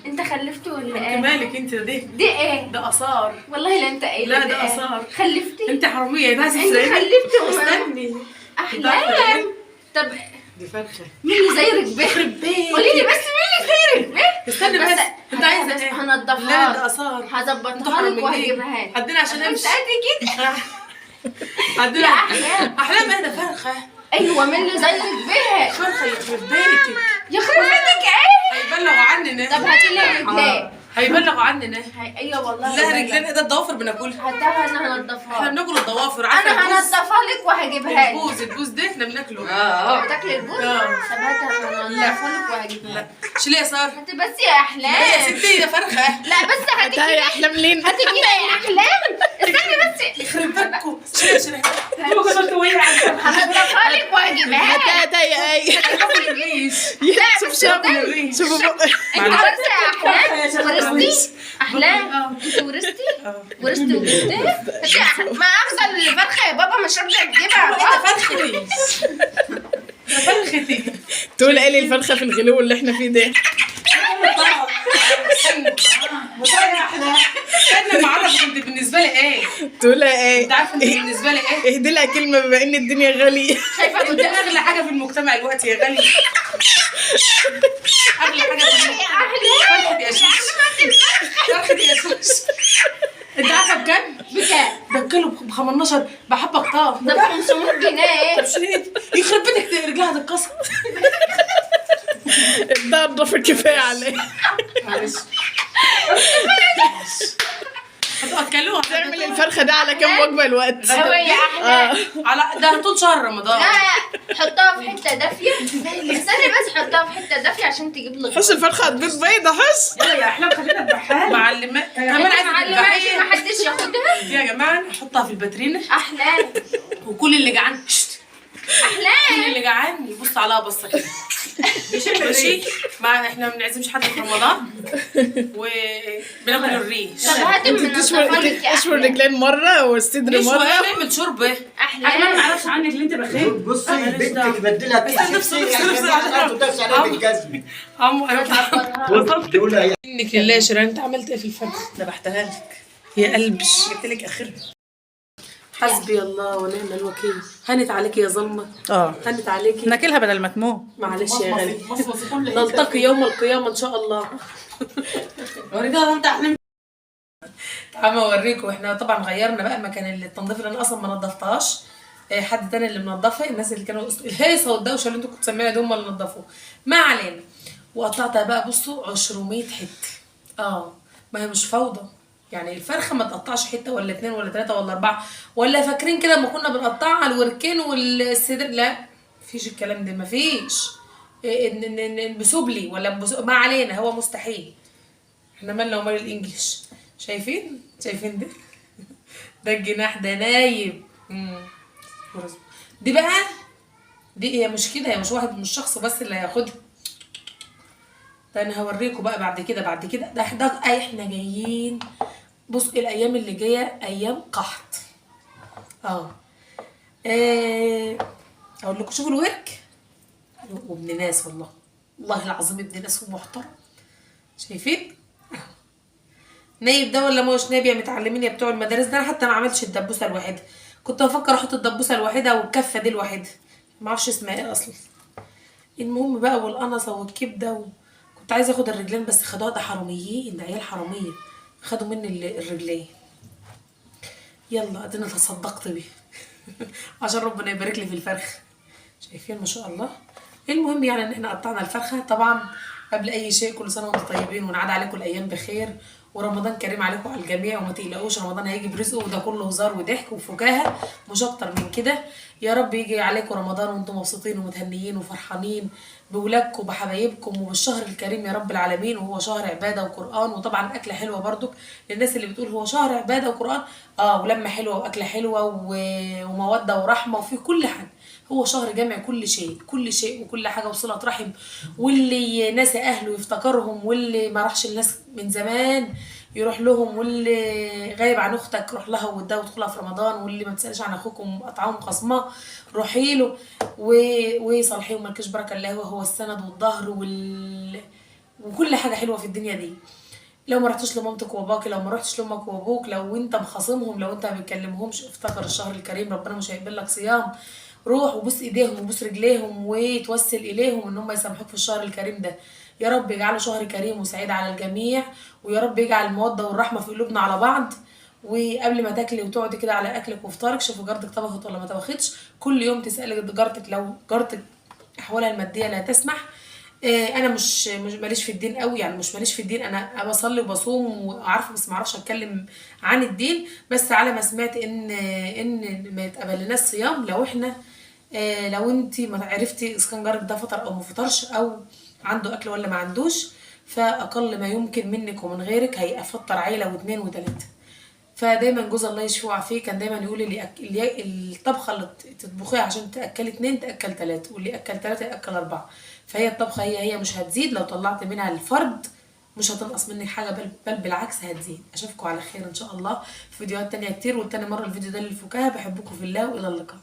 انت خلفتي ولا انت ايه؟ مالك انت؟ دي ايه؟ ده اثار. والله لا انت ايه؟ لا ده اثار. خلفتي؟ انت حراميه ده. انت خلفتي استني. احلام. طب دي فرخه. مين اللي زيرك به؟ يخرب بيتك. قولي لي بس مين اللي زيرك به؟ استني بس. انت عايزه بس ايه؟ هنضفها لا ده اثار. هظبطها لك وهجيبها لك. عدينا عشان امشي. انت كده عدينا. يا احلام. احلام ايه ده؟ فرخه. ايوه مين اللي زيرك به؟ فرخه يخرب بيتك. يخرب بيتك ايه؟ هيبلغوا عننا. طب هاتي لي رجلين. هيبلغوا عننا. ايوه والله. لا رجلين ده الضوافر بناكلها. هاتها انا هنضفها. احنا بناكل الضوافر. انا هنضفها لك وهجيبها لك. البوز ده احنا بناكله. بتاكلي البوز؟ طب هاتها هنضفها لك وهجيبها لا لك. شيلي يا ساره. هاتي بس يا احلام. لا يا ستي يا فرخه. لا بس هاتي هاتها يا احلام لين. هاتي كده يا احلام. استني بس. يخرب بيتكم. شيلي هنضفها لك وهجيبها لك. هاتها يا اي. باكل الريش. شوف شوفوا بقى. انت ورثتي يا احلام؟ ورثتي؟ احلام انت ورثتي؟ ورثتي وجبتها؟ ما اخذ الفرخه يا بابا مش راضيه تجيبها. ده فرختي. ده فرختي. تقول ايه لي الفرخه في الغلو اللي احنا فيه ده؟ استنى معرف انت بالنسبه لي ايه؟ تقول ايه؟ انت عارفه انت بالنسبه لي ايه؟ اهدي لها كلمه بما ان الدنيا غاليه. شايفه انت قدامك اغلى حاجه في المجتمع دلوقتي يا غالي. اغلى حاجه في يا المجتمع. احلام. فرختي يا شيخ. فرختي يا شيخ. انت عارفه بكام؟ بكام؟ ده الكيلو ب 15 بحبه كتار. ده ب 500 جنيه. طب شيلي يخرب بيتك رجلها تتكسر. ده الضفر كفايه عليه. معلش. هتاكلوها. تعمل الفرخه ده على كام وجبه الوقت؟ هو يا احلام. على ده طول شهر رمضان. لا حطها في حته دافيه. استني بس حطها في حته دافيه عشان تجيب لك. حس الفرخه هتبيض بيضه حس. يلا يا احلام خلينا نذبحها. معلمه كمان عايزه معلمه عشان تذبحيها. ما حدش ياخدها. يا جماعه نحطها في الباترينا احلام. وكل اللي جعان كل احلام. اللي جعان يبص عليها بصه كده. ماشي. ما احنا ما بنعزمش حد في رمضان وبناكل الريش. طب هاتي من الضفارك يا اشوي احلام. الرجلين مره والصدر مش مره. نعمل شوربه. احلام. ما اعرفش عنك اللي انت بخير. بصي بنتك بدلها بالجزم. تقول لها انك لله شيرين انت عملت ايه في الفرخ؟ ذبحتها لك يا قلبي. جبت لك اخرها. حسبي الله ونعم الوكيل. هنت عليكي يا ظلمه. هنت عليكي. ناكلها بدل ما تموت. معلش يا غالي. نلتقي يوم القيامه ان شاء الله. ورينا انت احنا تعالوا اوريكم. احنا طبعا غيرنا بقى مكان التنظيف اللي انا اصلا ما نضفتهاش. حد تاني اللي منضفها. الناس اللي كانوا الهيصه والدوشه اللي انتوا كنتوا سامعينها دول هم اللي نضفوه. ما علينا. وقطعتها بقى بصوا 200 حته. ما هي مش فوضى. يعني الفرخه ما تقطعش حته ولا 2 ولا 3 ولا 4 ولا فاكرين كده لما كنا بنقطعها على الوركين والصدر. لا مفيش الكلام ده. مفيش بسبلي ولا ما علينا. هو مستحيل. احنا مالنا ومال الانجليش. شايفين ده ده الجناح ده نايم. دي بقى دي هي مش كده. هي مش واحد مش شخص بس اللي هياخدها. ده انا هوريكم بقى بعد كده ده احنا جايين. بصوا الايام اللي جايه ايام قحط. اقول لكم شوفوا الورك وابن ناس. والله العظيم ابن ناس ومحترم. شايفين نايب ده ولا مش نايب؟ يا متعلمين يا بتوع المدارس. ده انا حتى ما عملتش الدبوسه الواحده. كنت بفكر احط الدبوسه الواحده والكفه دي الواحده. ما اعرفش اسمها ايه اصلا. المهم بقى والقنصه والكبده كنت عايزه اخد الرجلين بس خدوها. ده حراميين. ده عيال حراميه خدوا مني الرجلين. يلا ادينا تصدقت بيه عشان ربنا يبارك لي في الفرخ. شايفين ما شاء الله. المهم يعني ان احنا قطعنا الفرخه. طبعا قبل اي شيء كل سنه وانتم طيبين ونعاد عليكم الايام بخير ورمضان كريم عليكم على الجميع. وما تقلقوش رمضان هيجي برزقه وده كله هزار وضحك وفكاهه مش اكتر من كده. يا رب يجي عليكم رمضان وانتم مبسوطين ومتهنيين وفرحانين بولادكم وبحبايبكم وبالشهر الكريم يا رب العالمين. وهو شهر عباده وقران. وطبعا اكله حلوه برضك للناس اللي بتقول هو شهر عباده وقران. ولمه حلوه واكله حلوه وموده ورحمه وفي كل حاجه. هو شهر جامع كل شيء وكل حاجه وصله رحم. واللي ناسي اهله يفتكرهم واللي ما راحش الناس من زمان يروح لهم واللي غايب عن اختك روح لها وودها وادخلها في رمضان. واللي ما تسالش عن اخوكم قطعهم خصماه روحي له وصالحيه ومالكش بركه الله. وهو السند والظهر وكل حاجه حلوه في الدنيا دي. لو ما رحتش لمامتك وباباكي، لو ما رحتش لامك وابوك، لو انت مخاصمهم، لو انت ما بتكلمهمش، افتكر الشهر الكريم ربنا مش هيقبل لك صيام. روح وبوس ايديهم وبوس رجليهم وتوسل اليهم ان هم يسامحوك في الشهر الكريم ده. يا رب يجعله شهر كريم وسعيد على الجميع، ويا رب يجعل الموده والرحمه في قلوبنا على بعض. وقبل ما تاكلي وتقعدي كده على اكلك وفطارك، شوفي جارتك طبخت ولا ما طبختش. كل يوم تسالي جارتك لو جارتك احوالها الماديه لا تسمح. انا مش ماليش في الدين قوي، يعني مش ماليش في الدين، انا بصلي وبصوم وعارفه بس ما اعرفش اتكلم عن الدين. بس على ما سمعت ان ما يتقبلناش صيام لو احنا لو انت ما عرفتي اذا كان جارك ده فطر او ما فطرش، او عنده اكل ولا ما عندوش. فاقل ما يمكن منك ومن غيرك هيفطر عيله واثنين وثلاثه. فدايما جوز الله يشفيه ويعافيه كان دايما يقول اللي الطبخه اللي تطبخيها عشان تاكل اتنين تاكل تلاته، واللي اكل تلاته ياكل اربعه. فهي الطبخه هي مش هتزيد لو طلعت منها الفرد، مش هتنقص منك حاجه، بل بالعكس هتزيد. اشوفكم على خير ان شاء الله في فيديوهات تانية كتير. والتاني مره الفيديو ده للفكاهه. بحبكم في الله والى اللقاء.